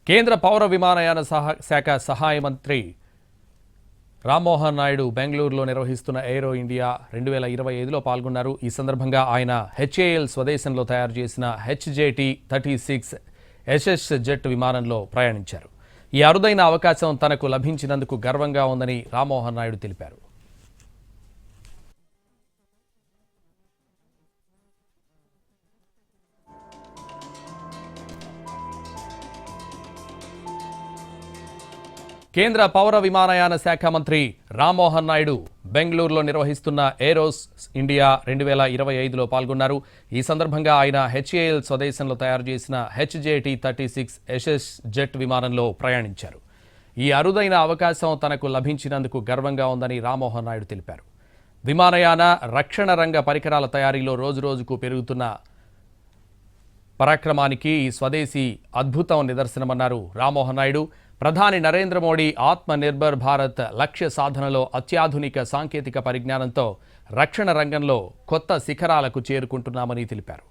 కేంద్ర పౌర విమానయాన శాఖ సహాయ మంత్రి రామ్మోహన్ నాయుడు బెంగళూరులో నిర్వహిస్తున్న ఏరో ఇండియా 2025లో పాల్గొన్నారు. ఈ సందర్భంగా ఆయన హెచ్ఏఎల్ స్వదేశంలో తయారు చేసిన HJT-36 SS జెట్ విమానంలో ప్రయాణించారు. ఈ అరుదైన అవకాశం తనకు లభించినందుకు గర్వంగా ఉందని రామ్మోహన్ నాయుడు తెలిపారు. కేంద్ర పౌర విమానయాన శాఖ మంత్రి రామ్మోహన్ నాయుడు బెంగళూరులో నిర్వహిస్తున్న ఏరోస్ ఇండియా 2025లో పాల్గొన్నారు. ఈ సందర్భంగా ఆయన హెచ్ఏఎల్ స్వదేశంలో తయారు చేసిన HJT-36 SS జెట్ విమానంలో ప్రయాణించారు. ఈ అరుదైన అవకాశం తనకు లభించినందుకు గర్వంగా ఉందని రామ్మోహన్ నాయుడు తెలిపారు. విమానయాన రక్షణ రంగ పరికరాల తయారీలో రోజురోజుకు పెరుగుతున్న పరాక్రమానికి ఈ స్వదేశీ అద్భుతం నిదర్శనమన్నారు రామ్మోహన్ నాయుడు. ప్రధాని నరేంద్ర మోడీ ఆత్మ నిర్భర్ భారత్ లక్ష్య సాధనలో అత్యాధునిక సాంకేతిక పరిజ్ఞానంతో రక్షణ రంగంలో కొత్త శిఖరాలకు చేరుకుంటున్నామని తెలిపారు.